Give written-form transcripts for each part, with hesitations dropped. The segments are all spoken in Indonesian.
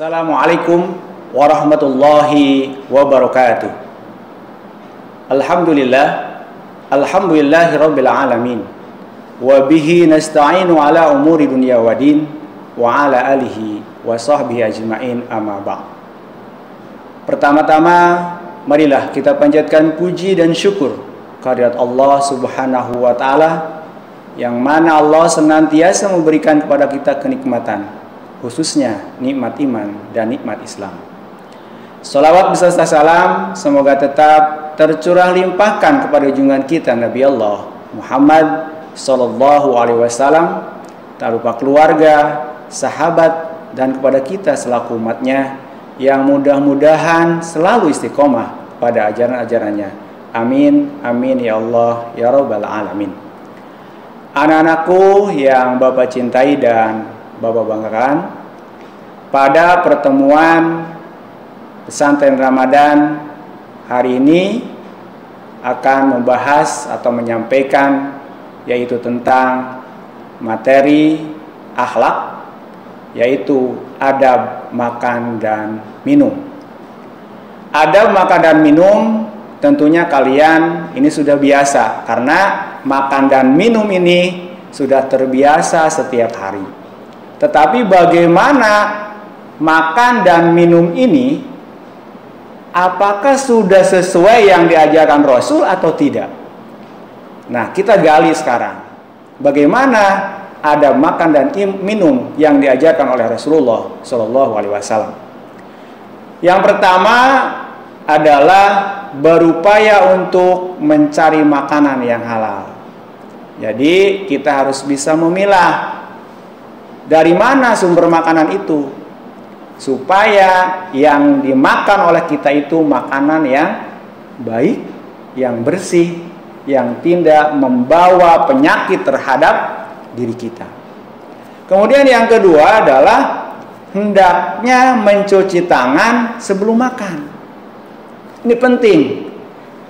Assalamualaikum warahmatullahi wabarakatuh. Alhamdulillahi rabbil alamin. Wa bihi nasta'inu ala umuri dunya wa din wa ala alihi wa sahbihi ajma'in, amma ba'd. Pertama-tama marilah kita panjatkan puji dan syukur kehadirat Allah Subhanahu wa taala, yang mana Allah senantiasa memberikan kepada kita kenikmatan, khususnya nikmat iman dan nikmat Islam. Salawat beserta salam semoga tetap tercurah limpahkan kepada junjungan kita Nabi Allah Muhammad sallallahu alaihi wasallam, tak lupa keluarga, sahabat, dan kepada kita selaku umatnya yang mudah-mudahan selalu istiqomah pada ajaran-ajarannya. Amin, amin ya Allah ya rabbal alamin. Anak-anakku yang Bapak cintai dan Bapak banggakan, pada pertemuan pesantren Ramadan hari ini akan membahas atau menyampaikan yaitu tentang materi akhlak, yaitu adab makan dan minum. Adab makan dan minum tentunya kalian ini sudah biasa, karena makan dan minum ini sudah terbiasa setiap hari. Tetapi bagaimana makan dan minum ini, apakah sudah sesuai yang diajarkan Rasul atau tidak? Nah, kita gali sekarang. Bagaimana ada makan dan minum yang diajarkan oleh Rasulullah Shallallahu Alaihi Wasallam? Yang pertama adalah berupaya untuk mencari makanan yang halal. Jadi kita harus bisa memilah dari mana sumber makanan itu, supaya yang dimakan oleh kita itu makanan yang baik, yang bersih, yang tidak membawa penyakit terhadap diri kita. Kemudian yang kedua adalah hendaknya mencuci tangan sebelum makan. Ini penting,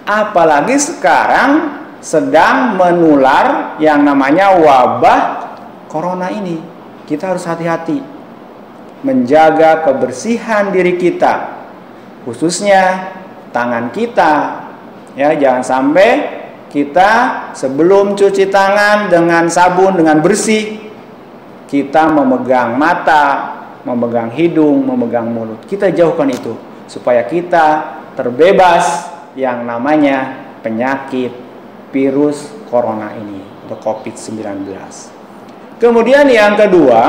apalagi sekarang sedang menular yang namanya wabah corona ini. Kita harus hati-hati menjaga kebersihan diri kita, khususnya tangan kita. Ya, jangan sampai kita sebelum cuci tangan dengan sabun, dengan bersih, kita memegang mata, memegang hidung, memegang mulut. Kita jauhkan itu supaya kita terbebas yang namanya penyakit virus corona ini atau COVID-19. Kemudian yang kedua,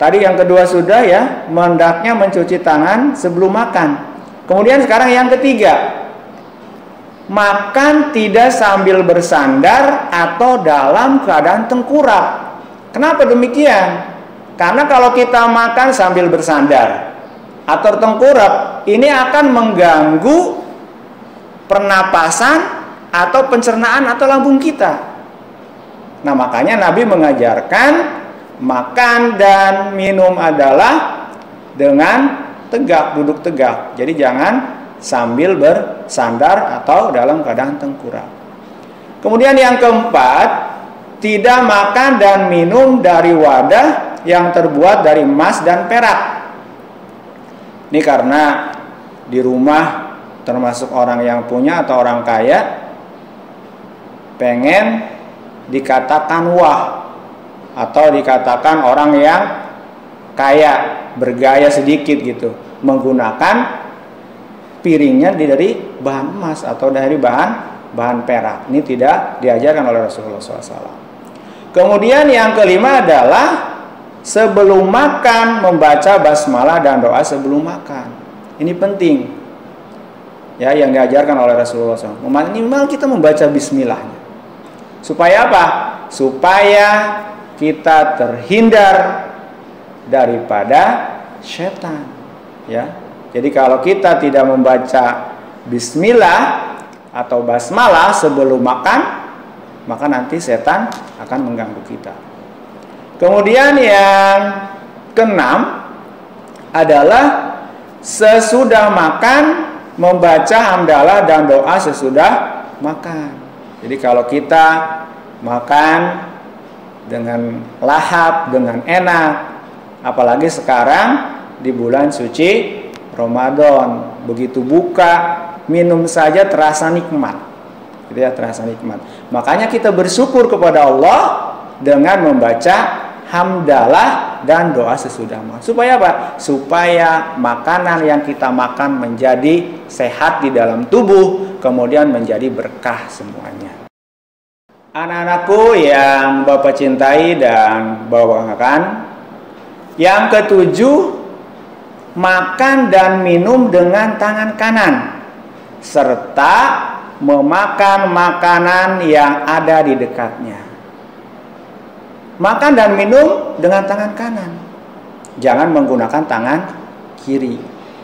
tadi yang kedua sudah ya, hendaknya mencuci tangan sebelum makan. Kemudian sekarang yang ketiga, makan tidak sambil bersandar atau dalam keadaan tengkurap. Kenapa demikian? Karena kalau kita makan sambil bersandar atau tengkurap, ini akan mengganggu pernapasan atau pencernaan atau lambung kita. Nah, makanya Nabi mengajarkan makan dan minum adalah dengan tegak, duduk tegak. Jadi jangan sambil bersandar atau dalam keadaan tengkurap. Kemudian yang keempat, tidak makan dan minum dari wadah yang terbuat dari emas dan perak. Ini karena di rumah termasuk orang yang punya atau orang kaya pengen dikatakan wah, atau dikatakan orang yang kaya, bergaya sedikit gitu, menggunakan piringnya dari bahan emas atau dari bahan perak. Ini tidak diajarkan oleh Rasulullah SAW. Kemudian yang kelima adalah sebelum makan membaca basmalah dan doa sebelum makan. Ini penting ya, yang diajarkan oleh Rasulullah SAW. Minimal kita membaca bismillahnya. Supaya apa? Supaya kita terhindar daripada setan. Ya. Jadi kalau kita tidak membaca bismillah atau basmalah sebelum makan, maka nanti setan akan mengganggu kita. Kemudian yang keenam adalah sesudah makan membaca hamdalah dan doa sesudah makan. Jadi kalau kita makan dengan lahap, dengan enak, apalagi sekarang di bulan suci Ramadan. Begitu buka, minum saja terasa nikmat, gitu ya, terasa nikmat. Makanya kita bersyukur kepada Allah dengan membaca hamdalah dan doa sesudah makan. Supaya apa? Supaya makanan yang kita makan menjadi sehat di dalam tubuh, kemudian menjadi berkah semuanya. Anak-anakku yang Bapak cintai dan banggakan, yang ketujuh, makan dan minum dengan tangan kanan serta memakan makanan yang ada di dekatnya. Makan dan minum dengan tangan kanan. Jangan menggunakan tangan kiri.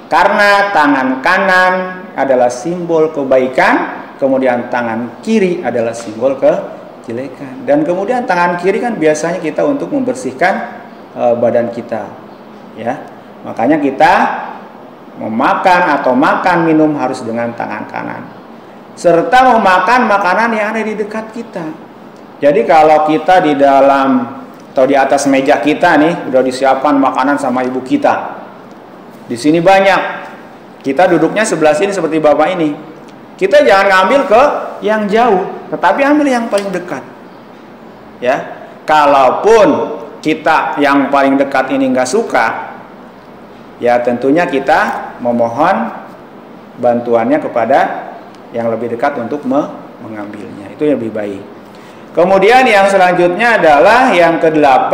Karena tangan kanan adalah simbol kebaikan, kemudian tangan kiri adalah simbol kejelekan. Dan kemudian tangan kiri kan biasanya kita untuk membersihkan badan kita. Ya. Makanya kita memakan atau makan minum harus dengan tangan kanan. Serta memakan makanan yang ada di dekat kita. Jadi kalau kita di dalam atau di atas meja kita nih udah disiapkan makanan sama ibu kita. Di sini banyak. Kita duduknya sebelah sini seperti Bapak ini. Kita jangan ngambil ke yang jauh, tetapi ambil yang paling dekat. Ya. Kalaupun kita yang paling dekat ini nggak suka, ya tentunya kita memohon bantuannya kepada yang lebih dekat untuk mengambilnya. Itu yang lebih baik. Kemudian yang selanjutnya adalah yang ke-8,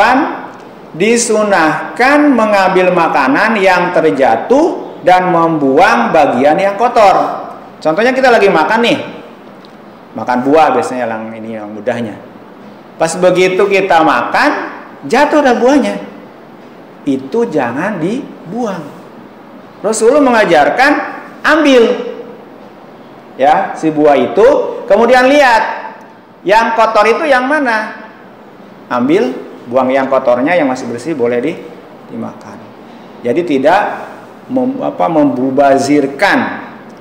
disunahkan mengambil makanan yang terjatuh dan membuang bagian yang kotor. Contohnya kita lagi makan nih, makan buah biasanya yang mudahnya. Pas begitu kita makan, jatuh dah buahnya. Itu jangan dibuang. Rasulullah mengajarkan ambil ya si buah itu, kemudian lihat yang kotor itu yang mana? Ambil, buang yang kotornya, yang masih bersih boleh dimakan. Jadi tidak membubazirkan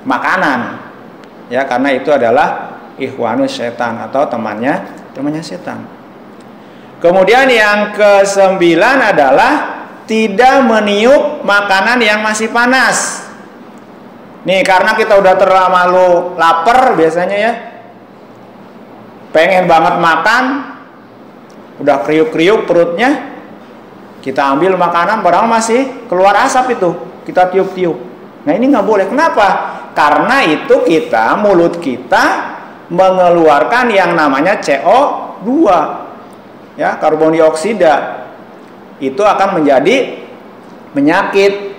makanan. Ya, karena itu adalah ikhwanus setan atau temannya setan. Kemudian yang ke-9 adalah tidak meniup makanan yang masih panas. Nih, karena kita udah terlalu lapar biasanya ya. Pengen banget makan, udah kriuk-kriuk perutnya, kita ambil makanan, padahal masih keluar asap itu, kita tiup-tiup. Nah ini nggak boleh. Kenapa? Karena itu mulut kita mengeluarkan yang namanya CO2, ya, karbon dioksida. Itu akan menjadi penyakit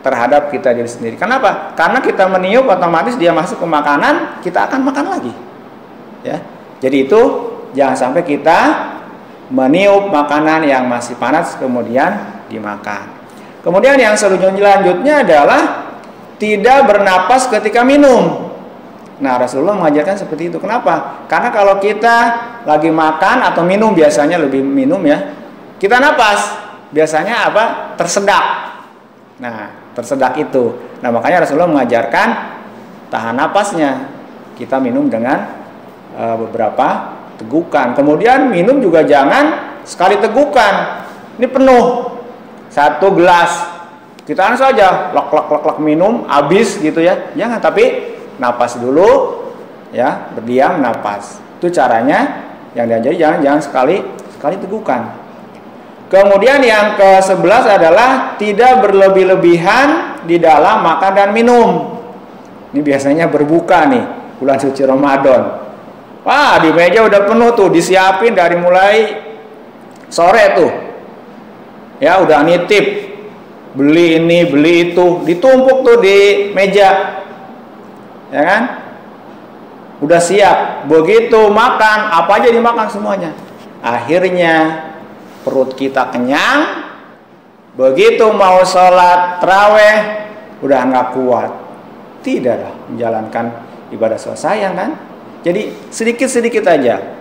terhadap kita diri sendiri. Kenapa? Karena kita meniup, otomatis dia masuk ke makanan, kita akan makan lagi. Ya. Jadi itu jangan sampai kita meniup makanan yang masih panas kemudian dimakan. Kemudian yang selanjutnya adalah tidak bernapas ketika minum. Nah, Rasulullah mengajarkan seperti itu. Kenapa? Karena kalau kita lagi makan atau minum, biasanya lebih minum ya, kita napas, biasanya apa? Tersedak. Nah, tersedak itu. Nah, makanya Rasulullah mengajarkan tahan napasnya. Kita minum dengan beberapa tegukan. Kemudian minum juga jangan sekali tegukan. Ini penuh 1 gelas. Kita saja lek minum habis gitu ya. Jangan, tapi napas dulu ya, berdiam napas. Itu caranya yang diajari, jangan sekali tegukan. Kemudian yang ke-11 adalah tidak berlebih-lebihan di dalam makan dan minum. Ini biasanya berbuka nih, bulan suci Ramadan. Wah, di meja udah penuh tuh, disiapin dari mulai sore tuh. Ya, udah nitip. Beli ini, beli itu, ditumpuk tuh di meja. Ya kan? Udah siap. Begitu makan, apa aja dimakan semuanya. Akhirnya perut kita kenyang. Begitu mau sholat tarawih, udah nggak kuat. Tidak menjalankan ibadah selesai kan? Jadi sedikit-sedikit aja.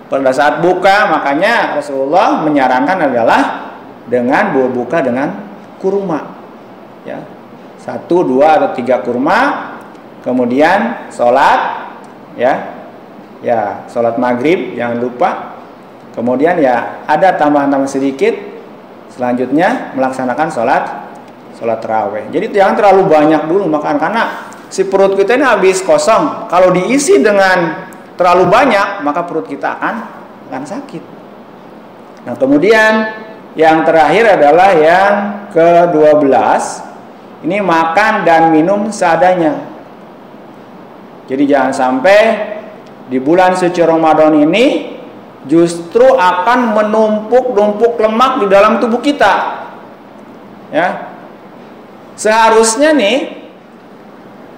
Pada saat buka, makanya Rasulullah menyarankan adalah dengan berbuka dengan kurma. Ya, 1, 2 atau 3 kurma, kemudian sholat, ya, sholat maghrib jangan lupa. Kemudian ya ada tambahan-tambahan sedikit. Selanjutnya melaksanakan sholat sholat tarawih. Jadi jangan terlalu banyak dulu makan, karena si perut kita ini habis kosong. Kalau diisi dengan terlalu banyak, maka perut kita akan sakit. Nah, kemudian yang terakhir adalah yang ke-12. Ini makan dan minum seadanya. Jadi jangan sampai di bulan suci Ramadan ini justru akan menumpuk lemak di dalam tubuh kita. Ya. Seharusnya nih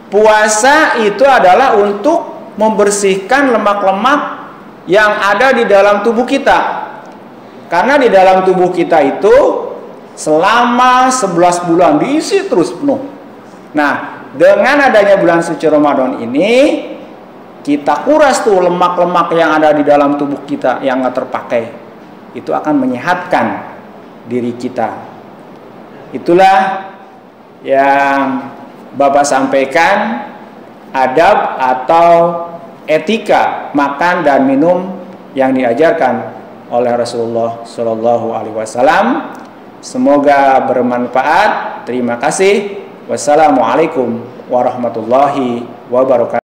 puasa itu adalah untuk membersihkan lemak-lemak yang ada di dalam tubuh kita. Karena di dalam tubuh kita itu selama 11 bulan diisi terus penuh. Nah, dengan adanya bulan suci Ramadan ini, kita kuras tuh lemak-lemak yang ada di dalam tubuh kita yang nggak terpakai. Itu akan menyehatkan diri kita. Itulah yang Bapak sampaikan, adab atau etika makan dan minum yang diajarkan oleh Rasulullah Shallallahu Alaihi Wasallam. Semoga bermanfaat. Terima kasih. Wassalamualaikum warahmatullahi wabarakatuh.